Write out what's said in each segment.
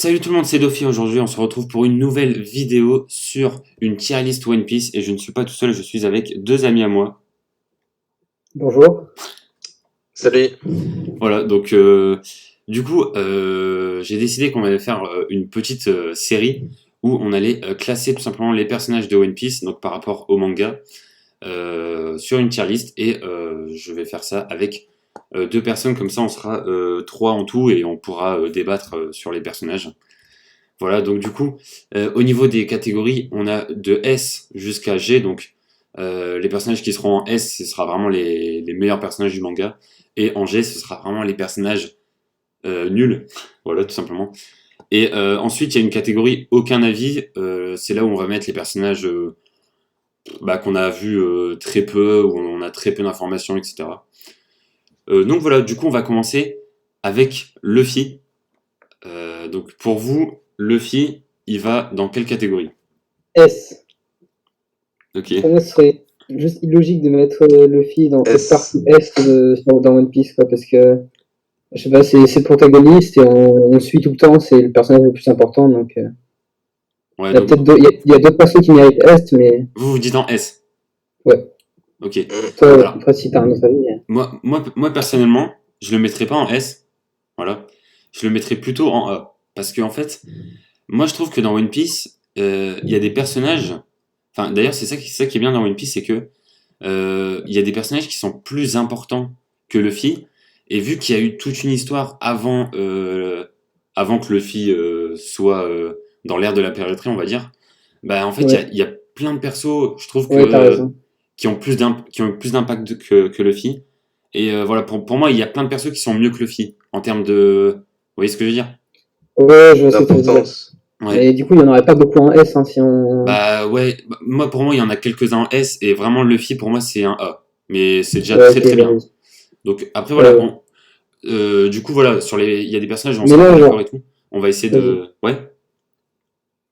Salut tout le monde, c'est Dofi. Aujourd'hui, on se retrouve pour une nouvelle vidéo sur une tier list One Piece. Et je ne suis pas tout seul, je suis avec deux amis à moi. Bonjour. Salut. Voilà, donc du coup, j'ai décidé qu'on allait faire une petite série où on allait classer tout simplement les personnages de One Piece, donc par rapport au manga, sur une tier list. Et je vais faire ça avec deux personnes, comme ça on sera trois en tout et on pourra débattre sur les personnages. Voilà, donc du coup, au niveau des catégories, on a de S jusqu'à G, donc les personnages qui seront en S, ce sera vraiment les meilleurs personnages du manga, et en G, ce sera vraiment les personnages nuls, voilà, tout simplement. Et ensuite, il y a une catégorie aucun avis, c'est là où on va mettre les personnages qu'on a vus très peu, où on a très peu d'informations, etc. Donc voilà, du coup, on va commencer avec Luffy. Donc pour vous, Luffy, il va dans quelle catégorie? S. Ok. Pour moi, ce serait juste illogique de mettre Luffy dans cette S. partie Est dans One Piece, quoi, parce que, je sais pas, c'est le protagoniste et on le suit tout le temps, c'est le personnage le plus important, donc Ouais, il y a donc peut-être il y a d'autres personnes qui méritent Est, mais vous dites en S. ouais. Ok. Toi, Alors, après, si t'as un autre avis. moi personnellement, je le mettrais pas en S. Voilà. Je le mettrais plutôt en A. Parce que en fait, moi je trouve que dans One Piece, il y a des personnages. Enfin, d'ailleurs, c'est ça qui est bien dans One Piece, c'est que il y a des personnages qui sont plus importants que Luffy. Et vu qu'il y a eu toute une histoire avant que Luffy soit dans l'ère de la piraterie, on va dire, bah en fait, Ouais, il y a plein de persos, je trouve ouais, t'as raison. qui ont qui ont plus d'impact que Luffy. Et voilà, pour moi, il y a plein de persos qui sont mieux que Luffy en termes de. Vous voyez ce que je veux dire? Ouais, je vois ce que tu veux dire. D'importance. Ouais. Mais du coup, il n'y en aurait pas beaucoup en S, hein, si on. Bah ouais, moi pour moi, il y en a quelques-uns en S et vraiment Luffy pour moi, c'est un A. Mais c'est déjà Ouais, très ok, très bien. vas-y. Donc après, Ouais, voilà, ouais. du coup, voilà, il y a des personnages où on Mais sera pas là, d'accord et genre, tout. On va essayer vas-y. de. Ouais.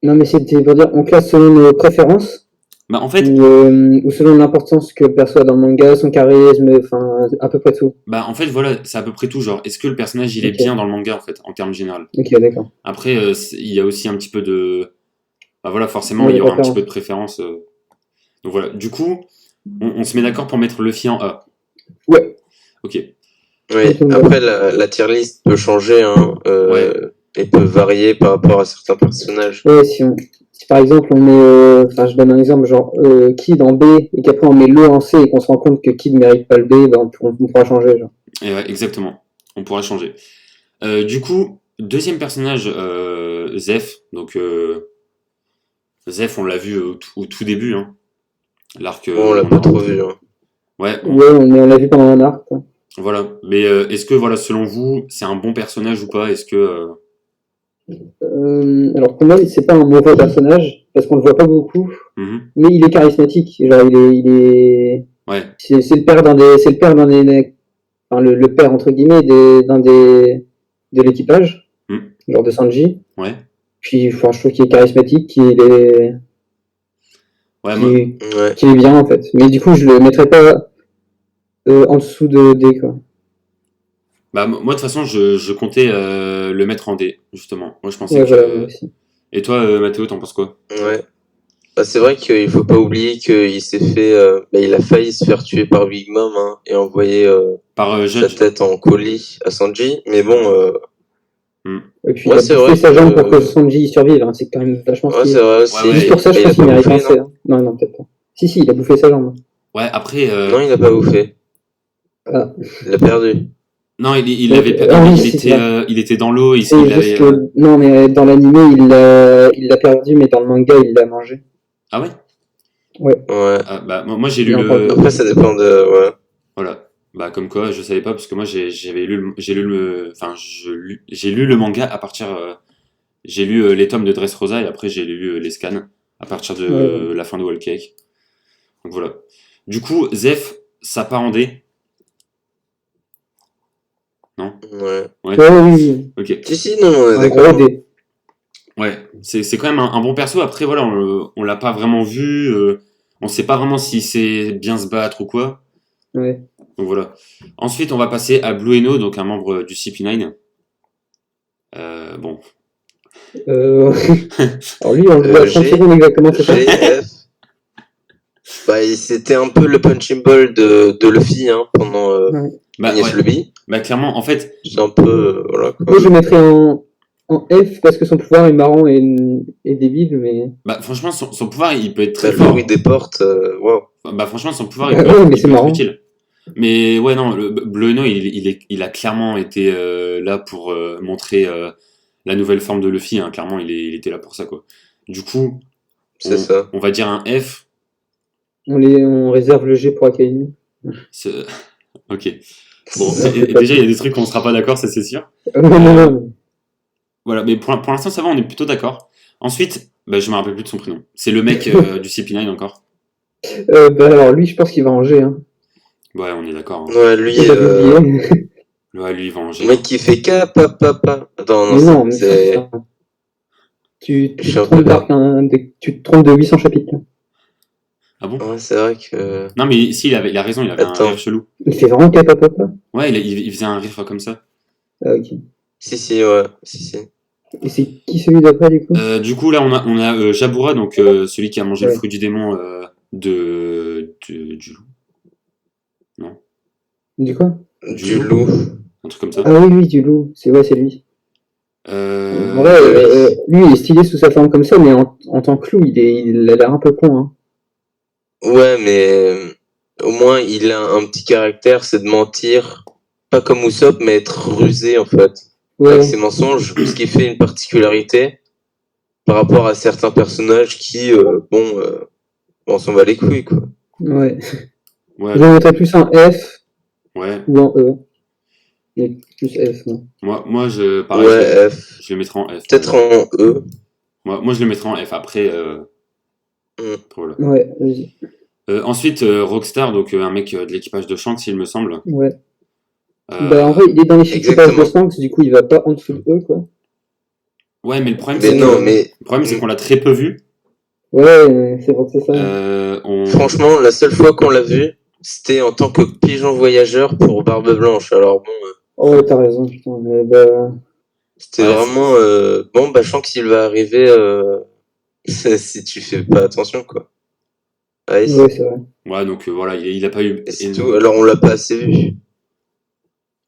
Non, mais c'était pour dire, on classe selon nos préférences. Bah en fait, Ou selon l'importance que perçoit dans le manga, son charisme, enfin, à peu près tout. voilà, c'est à peu près tout. Genre, est-ce que le personnage il est bien Ok, dans le manga en fait, en termes général? ok, d'accord. Après, il y a aussi un petit peu de. Bah voilà, forcément, Ouais, il y les aura un petit peu préférences. de préférence. Donc voilà, du coup, on se met d'accord pour mettre Luffy en A. Ouais, Ok. moi, Oui, ça me va. après, la tier list peut changer, hein, Ouais. et peut varier par rapport à certains personnages. Ouais, si par exemple on met, enfin, je donne un exemple, genre Kid en B, et qu'après on met Lo en C, et qu'on se rend compte que Kid mérite pas le B, ben on pourra changer, genre. Et ouais, exactement. On pourra changer. Du coup, deuxième personnage, Zeph. Donc, Zeph, on l'a vu au tout début, hein. L'arc Bon, on l'a pas trop Naruto. vu, hein. Ouais, Ouais, on l'a vu pendant un arc, quoi. voilà. Mais est-ce que, voilà, selon vous, c'est un bon personnage ou pas? Est-ce que. Alors pour moi, c'est pas un mauvais personnage, parce qu'on le voit pas beaucoup, Mhm. mais il est charismatique, genre Ouais. c'est le père c'est le père enfin, le père entre guillemets de l'équipage, Mhm. genre de Sanji. Ouais. Puis, enfin, je trouve qu'il est charismatique, Ouais, moi, qu'il Ouais. qu'il est bien en fait. Mais du coup, je le mettrais pas en dessous de D, quoi. moi, de toute façon, je comptais le mettre en D, justement. Moi, je pensais Ouais, voilà, moi que. aussi. Et toi, Mathéo, t'en penses quoi? Ouais. Bah, c'est vrai qu'il faut pas oublier qu'il s'est fait, il a failli se faire tuer par Big Mom, hein, et envoyer Par sa Judge? tête en colis à Sanji. Mais bon, Mhm. Et puis, il moi, a c'est bouffé vrai sa jambe pour que que, Sanji y survive, hein. C'est quand même vachement ouais, c'est stylé. vrai Ouais, aussi. Juste ouais. pour ça, je Il a pense qu'il pas mérite un bouffé, C, non? hein. Non, non, peut-être pas. Si, si, il a bouffé sa jambe. Ouais, après. Non, il a pas bouffé. Ah, Il a perdu. Non, ah oui, c'est vrai. il était dans l'eau, C'est il avait. juste que, non, mais dans l'animé, il l'a perdu, mais dans le manga, il l'a mangé. Ah ouais? Ouais, Ouais. Ah, bah, moi j'ai lu il en parle le. Après, dessus. ça dépend de, ouais. Voilà. Bah, comme quoi, je savais pas, parce que moi j'ai lu enfin, j'ai lu le manga à partir. J'ai lu les tomes de Dressrosa et après j'ai lu les scans à partir Ouais, voilà. de la fin de Whole Cake. Donc voilà. Du coup, Zeph, ça part en D, non? Ouais. Ouais? Ouais, oui, oui. Ok. Si, si, non, on est Un gros d'accord, hein. D. Ouais, c'est quand même un bon perso. Après, voilà, on l'a pas vraiment vu. On sait pas vraiment s'il sait bien se battre ou quoi. Ouais. Donc voilà. Ensuite, on va passer à Blue Eno, donc un membre du CP9. Bon, Euh... Alors lui, on le voit à 30 G, secondes exactement, c'est ça. G, F. Bah, c'était un peu le punching ball de Luffy hein, pendant Ouais. Bah Enies ouais. Lobby. Bah clairement, en fait, C'est un peu. Voilà quoi. Moi, je le mettrais en F parce que son pouvoir est marrant et débile, mais. bah franchement, son pouvoir, il peut être Bah, très le fort. bruit des portes, waouh. Bah franchement, son pouvoir, Ouais, mais il c'est peut être marrant. utile. Mais ouais, non, le Bleu Eno, il a clairement été là pour montrer la nouvelle forme de Luffy. Hein. Clairement, il était là pour ça, quoi. Du coup, C'est ça. on va dire un F. On réserve le G pour Akainu. c'est- Ok. Bon, C'est et pas déjà, il y a plus. des trucs qu'on ne sera pas d'accord, ça c'est sûr. Non. Voilà, mais pour l'instant, ça va, on est plutôt d'accord. Ensuite, bah, je me rappelle plus de son prénom. C'est le mec du CP9 encore. Bah alors lui, je pense qu'il va en G. Hein. Ouais, on est d'accord. Hein. Ouais, lui, J'avais oublié. Ouais, lui, il va en G. le mec qui fait K-pa-pa-pa. Attends, non, Mais non, mais c'est. ça, tu Je te suis un peu trompes bas. tu te trompes de 800 chapitres. Là. Ah bon? Ouais, c'est vrai que. Non, mais si, il a raison, il avait un Attends. rire chelou. Il fait vraiment Kappa. Ouais, il faisait un rire comme ça. Ah, ok. Si, ouais. Si. Et c'est qui celui d'après du coup? Du coup, là, on a Jabura, donc celui qui a mangé le Ouais. fruit du démon du loup. Non? Du quoi? Du loup. Un truc comme ça. Ah oui, du loup. C'est lui. En vrai, Oui. lui, il est stylé sous sa forme comme ça, mais en tant que loup, il a l'air un peu con. Hein. Ouais, mais au moins il a un petit caractère, c'est de mentir. Pas comme Usopp, mais être rusé en fait. Ouais. Avec ses mensonges, ce qui fait une particularité par rapport à certains personnages qui, on s'en bat les couilles quoi. Ouais. Ouais, Je le mettrais plus en F ouais. ou en E. Mais plus F, non. Moi pareil, Ouais, F. je le mettrais en F. Peut-être en E. Moi, je le mettrais en F. Après, voilà. Ouais, vas-y. Ensuite, Rockstar, donc un mec de l'équipage de Shanks, il me semble. Ouais. Euh, Bah, en vrai, il est dans les équipages de exactement. Shanks, du coup, il va pas en dessous de E, quoi. Ouais, mais le problème, Mais c'est non, que mais le problème, c'est qu'on l'a très peu vu. Ouais, c'est vrai que c'est ça. franchement, la seule fois qu'on l'a vu, c'était en tant que pigeon voyageur pour Barbe Blanche. Alors bon, Oh, ouais, t'as raison, putain. Mais bah, c'était Ouais, vraiment bon, bah je sens qu'il va arriver si tu fais pas attention quoi. Ouais, ouais, c'est vrai. ouais, donc voilà, il a pas eu. et c'est tout. Alors on l'a pas assez vu.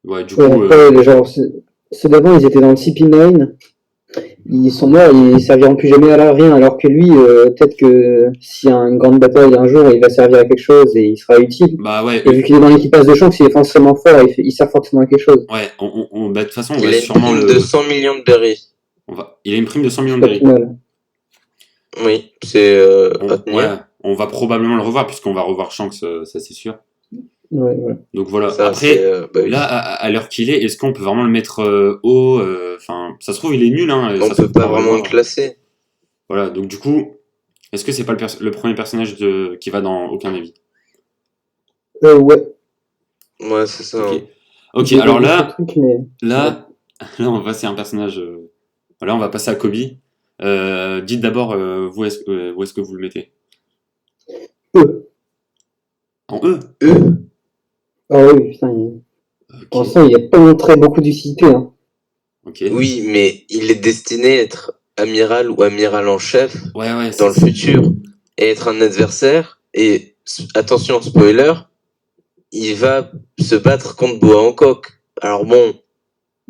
Ouais, du Ouais, coup, après, les gens, ceux d'avant, ils étaient dans le CP9. Ils sont morts, ils serviront plus jamais à rien. Alors que lui, peut-être que s'il y a une grande bataille un jour, il va servir à quelque chose et il sera utile. bah ouais, Et vu qu'il est dans l'équipage de Shanks, il est forcément fort, il sert forcément à quelque chose. ouais, bah, de toute façon, on Il va a une sûrement prime le. de 100 millions de berries. Il a une prime de 100 millions C'est de pas plus berries. mal. Oui, c'est à tenir. Ouais, on va probablement le revoir, puisqu'on va revoir Shanks, ça c'est sûr. Ouais, ouais. Donc voilà. Ça, c'est Après, bah oui. là, à l'heure qu'il est-ce qu'on peut vraiment le mettre haut Enfin, ça se trouve, il est nul, hein. On Ça se peut trouve, pas on va le vraiment le voir. classer. Voilà, donc du coup, est-ce que c'est pas le premier personnage qui va dans aucun avis? Ouais. Ouais, c'est ça. Ok. Hein. Ok, J'ai alors oublié ce là, truc, mais... là, là, on va passer à un personnage. Là, on va passer à Kobe. Dites d'abord où est-ce que vous le mettez? E. En E. Ah oui, putain, pour Ok. l'instant, il a pas montré beaucoup d'utilité. Hein. Ok. Oui, mais il est destiné à être amiral ou amiral en chef Ouais, dans le futur et être un adversaire. Et attention, spoiler, il va se battre contre Boa Hancock. Alors bon,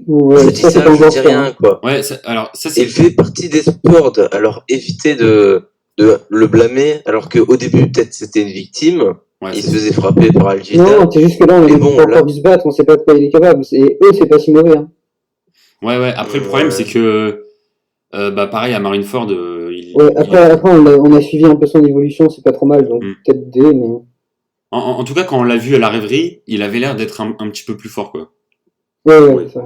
Ouais, je dis ça, c'est ça, pas je encore dis sûr. rien, Hein. quoi. Ouais, alors ça c'est. Il fait partie des sports, alors évitez de le blâmer, alors qu'au début, peut-être c'était une victime. Ouais, Il c'est se faisait frapper par Algita. Non, c'est juste que là, on a Mais même bon, pas là- encore vu se battre, on sait pas de quoi il est capable. Et eux, c'est pas si mauvais. Hein. Ouais. Après, le problème, c'est que, bah, pareil, à Marineford, Ouais, après on a suivi un peu son évolution, c'est pas trop mal, donc peut-être D, mais... En tout cas, quand on l'a vu à la rêverie, il avait l'air d'être un petit peu plus fort, quoi. Ouais, ça.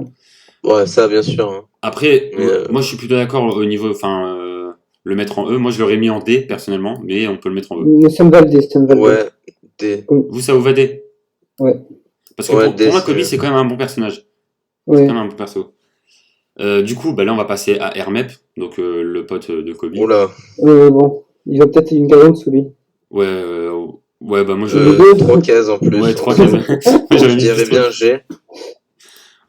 Ouais, ça, bien sûr. Hein. Après, Mais, moi, je suis plutôt d'accord au niveau, enfin, le mettre en E. Moi, je l'aurais mis en D, personnellement, mais on peut le mettre en E. Mais ça me va le D, ça me va le D. Ouais, D. Vous, ça vous va D? Ouais. Parce que Ouais, pour D, moi, c'est- Kobe, c'est quand même un bon personnage. C'est Ouais. quand même un bon perso. Du coup, bah, là, on va passer à Hermep, donc le pote de Kobe. Oula. Bon, il va peut-être une case sous lui. Ouais, bah, moi, je. Les deux. 3 cases en plus. Ouais, 3 entre cases. nous. Moi, j'avais Je mis dirais plus bien G.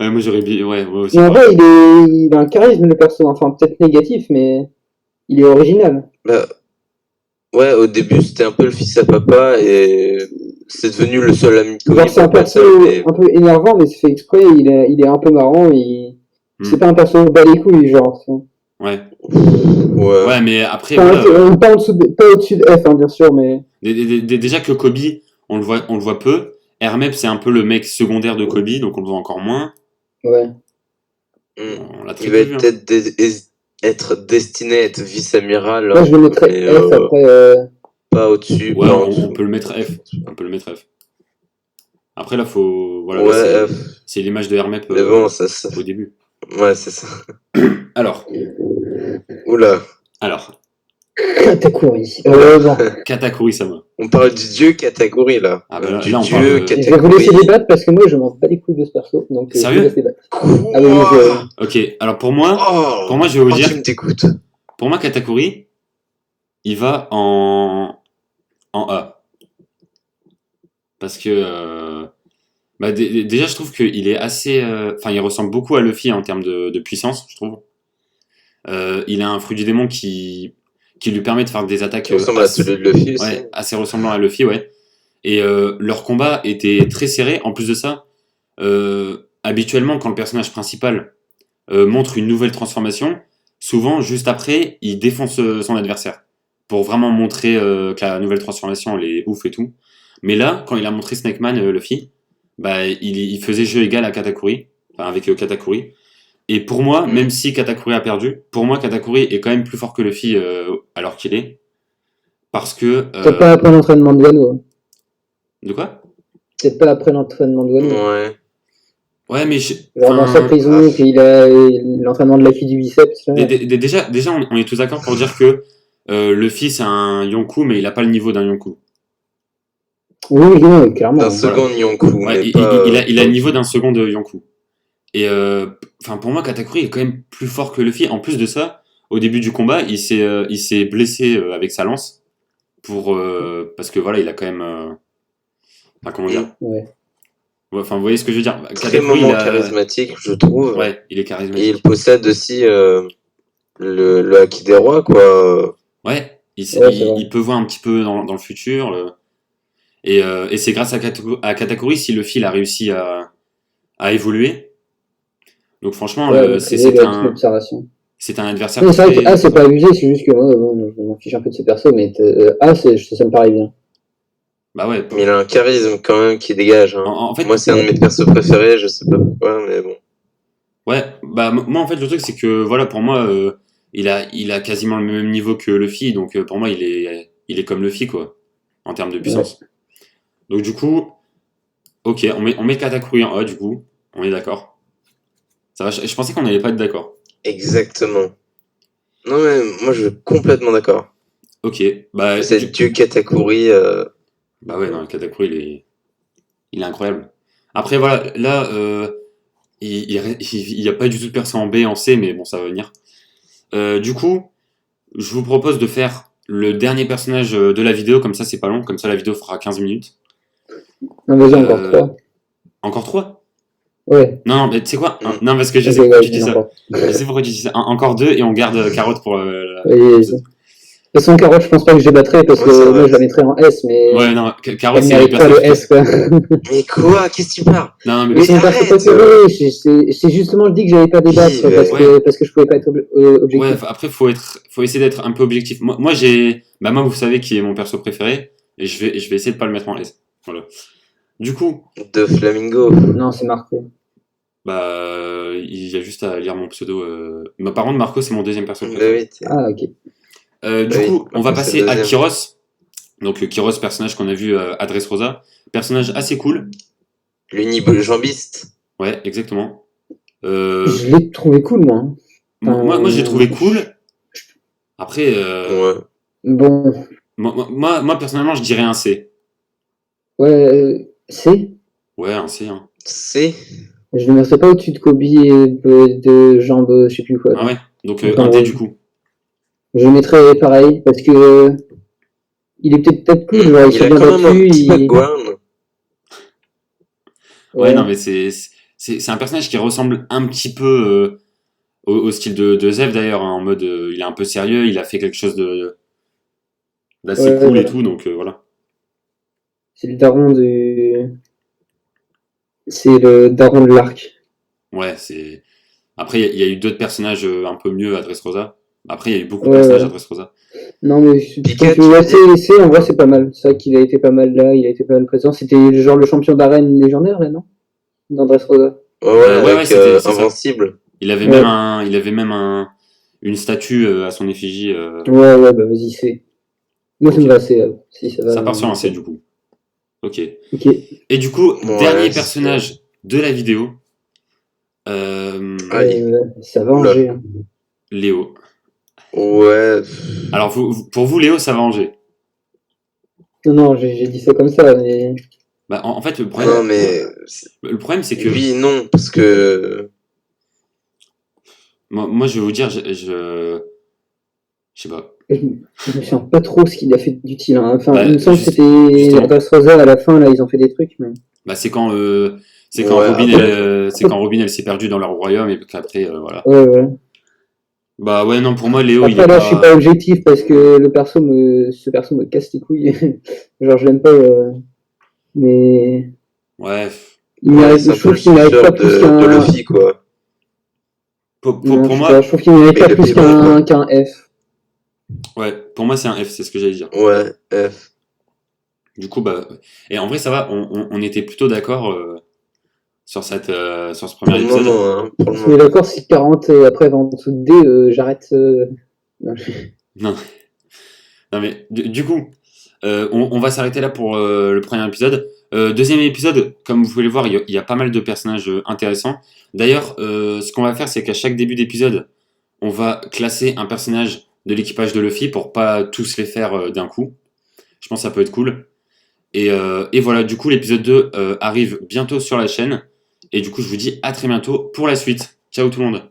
Ouais, moi j'aurais bien. Ouais, moi aussi. Mais en vrai, il a un charisme, le perso. Enfin, peut-être négatif, mais il est original. Bah, ouais, au début, c'était un peu le fils à papa et c'est devenu le seul ami de Genre, Cody c'est un pour perso personne. Et un peu énervant, mais c'est fait exprès. Il est un peu marrant. C'est Hmm. pas un perso bas les couilles, genre. Ouais. ouais. Ouais, mais après, Enfin, voilà. pas, pas au-dessus de F, hein, bien sûr, mais. Déjà que Kobe, on le voit peu. Hermep, c'est un peu le mec secondaire de Kobe, donc on le voit encore moins. Ouais. On l'a très Il va peu vu. Hein. être destiné à être vice-amiral, Moi, hein, je le mettrais mais F après. pas au-dessus, Ouais, pas en on dessous. peut le mettre F. On peut le mettre F. Après, là, faut. Voilà, là, Ouais, c'est l'image de Hermep mais bon, ça. au début. Ouais, c'est ça. Alors, Oula. Katakuri. Bon. Katakuri-sama. On parle du dieu Katakuri, là. Ah bah Du là, on dieu parle. Je vais vous laisser Katakuri. débattre parce que moi, je m'en bats les couilles de ce perso. Donc, je vous Sérieux? laisse débattre. Quoi Ah oui, Ok, alors pour moi, je vais vous dire. Tu me dégoûtes. Pour moi, Katakuri, il va en A. Parce que. Bah, déjà, je trouve qu'il est assez. Enfin, il ressemble beaucoup à Luffy en termes de puissance, je trouve. Il a un fruit du démon qui lui permet de faire des attaques Qui ressemble à celui de Luffy aussi. ouais, assez ressemblant à Luffy, ouais. Et leur combat était très serré. En plus de ça, habituellement, quand le personnage principal montre une nouvelle transformation, souvent, juste après, il défonce son adversaire. Pour vraiment montrer que la nouvelle transformation, elle est ouf et tout. Mais là, quand il a montré Snake Man, Luffy, bah, il faisait jeu égal à Katakuri, enfin, avec Katakuri. Et pour moi, même si Katakuri a perdu, pour moi, Katakuri est quand même plus fort que Luffy alors qu'il est. Parce que. peut-être pas après l'entraînement de Wano. De quoi? Peut-être pas après l'entraînement de Wano. Ouais. Ouais, mais. Genre dans sa prison, qu'il a l'entraînement de la fille du biceps. Là. Déjà, on est tous d'accord pour dire que Luffy, c'est un Yonkou, mais il a pas le niveau d'un Yonkou. Oui, non, clairement. D'un second Yonkou. Ouais, mais pas, il a le niveau d'un second de Yonkou. Et pour moi, Katakuri est quand même plus fort que Luffy. En plus de ça, au début du combat, il s'est blessé avec sa lance. Parce que voilà, il a quand même. Enfin, comment dire? Ouais. Enfin, vous voyez ce que je veux dire? Extrêmement charismatique, je trouve. Ouais, il est charismatique. Et il possède aussi le Haki des Rois, quoi. Ouais, il peut voir un petit peu dans le futur. Et c'est grâce à Katakuri si Luffy a réussi à évoluer. Donc franchement, c'est un adversaire non, très... c'est vrai que A, c'est pas abusé, c'est juste que moi, je m'en fiche un peu de ces persos, mais A, ça me paraît bien. Bah ouais. Mais il a un charisme quand même qui dégage. Hein. En fait, moi, c'est un de mes persos préférés, je sais pas pourquoi, mais bon. Ouais, bah moi en fait, le truc c'est que voilà, pour moi, il a quasiment le même niveau que Luffy, donc pour moi, il est comme Luffy, quoi, en termes de puissance. Ouais. Donc du coup, ok, on met Katakuri en A, du coup, on est d'accord. Ça va, je pensais qu'on n'allait pas être d'accord. Exactement. Non mais moi je suis complètement d'accord. Ok, bah... C'est le dieu Katakuri. Bah ouais, non, Katakuri, il est incroyable. Après voilà, là, il y a pas du tout de perso en B, en C, mais bon, ça va venir. Du coup, je vous propose de faire le dernier personnage de la vidéo, comme ça c'est pas long, comme ça la vidéo fera 15 minutes. Non, vas-y, encore 3. Encore 3? Ouais. Non, mais tu sais quoi? Non, parce que je sais pourquoi tu dis ça. Je sais pourquoi tu dis ça. Encore 2 et on garde Carotte pour de toute façon, Carotte, je pense pas que je débattrais parce que moi je la mettrais en S, mais. Ouais, non, Carotte, c'est le pas le S, quoi. Mais quoi? Qu'est-ce que tu parles? Non, mais c'est mon perso préféré. C'est justement dit que j'avais pas débattre parce que je pouvais pas être objectif. Ouais, après, faut essayer d'être un peu objectif. Moi, vous savez qui est mon perso préféré et je vais essayer de pas le mettre en S. Voilà. Du coup. De Flamingo. Non, c'est Marco. Bah, il y a juste à lire mon pseudo. Mais par contre, Marco, c'est mon deuxième perso préféré. Ah, ok. Du coup, on va passer à Kyros. Donc, Kyros, personnage qu'on a vu à Dressrosa. Personnage assez cool. L'unijambiste. Ouais, exactement. Je l'ai trouvé cool, moi. Moi, je l'ai trouvé cool. Après. Ouais. Bon. Moi, personnellement, je dirais un C. Ouais, C? Ouais, un C. Hein. C? Je ne mettrais pas au-dessus de Kobe et de jambes, je sais plus quoi. Ah ouais? Donc, un D du coup. Je mettrais pareil, parce que il est peut-être cool, genre, il s'est bien battu. Ouais, non, mais c'est un personnage qui ressemble un petit peu au style de Zev d'ailleurs, hein, en mode il est un peu sérieux, il a fait quelque chose d'assez Ouais, cool et voilà. tout, donc voilà. C'est le daron du. C'est le daron de l'arc. Ouais, c'est. Après, il y a eu d'autres personnages un peu mieux à Dressrosa. Après, il y a eu beaucoup de Ouais, personnages ouais. à Dressrosa. Non, mais quand tu Pikachu, vois en vrai, c'est pas mal. C'est vrai qu'il a été pas mal là, il a été pas mal présent. C'était genre le champion d'arène légendaire, là, non? Dans Dressrosa. ouais, Ouais, ouais, avec c'est ça. Invincible. Ouais, Il avait même une statue à son effigie. ouais, ouais, bah vas-y, c'est. Moi, ça Ok. me va assez. Si ça va, Ça part sur un C c'est. du coup. Ok. Ok. Et du coup, Ouais, dernier personnage de la vidéo, Allez, Ça va oula. Angers. Hein. Léo. Ouais, Alors, pour vous, Léo, ça va Angers. Non, non, j'ai dit ça comme ça, mais. Bah, en fait, non, mais le problème, c'est que oui, non, parce que moi, je vais vous dire, je sais pas. Je me souviens pas trop ce qu'il a fait d'utile. Hein. Enfin, il Bah, me semble que justement. c'était Dressrosa à la fin, là, ils ont fait des trucs, mais. Bah, c'est quand ouais, Robin, après, c'est quand Robin, elle s'est perdue dans leur royaume et qu'après, voilà. Ouais, ouais. Bah, ouais, non, pour moi, Léo, il Après, est là, je suis pas pas. objectif parce que ce perso me casse les couilles. Genre, je l'aime pas, mais Ouais. il ouais, mérite, c'est un je peu trouve le qu'il mérite pas suceur plus de qu'un. Luffy, quoi. Non, Pour je sais pas, je moi, trouve qu'il mérite Mais pas il le plus mérite, quoi. qu'un F. ouais, pour moi, c'est un F, c'est ce que j'allais dire. Ouais, F. Du coup, bah, et en vrai, ça va, on était plutôt d'accord sur ce Pour premier le épisode. moment, hein, pour On le se met moment. d'accord si 40 et après va en dessous de D, j'arrête. Non, Non, non mais du coup, on va s'arrêter là pour le premier épisode. Deuxième épisode, comme vous pouvez le voir, il y a pas mal de personnages intéressants. D'ailleurs, ce qu'on va faire, c'est qu'à chaque début d'épisode, on va classer un personnage de l'équipage de Luffy pour pas tous les faire d'un coup. Je pense que ça peut être cool. Et voilà, du coup, l'épisode 2 arrive bientôt sur la chaîne. Et du coup, je vous dis à très bientôt pour la suite. Ciao tout le monde.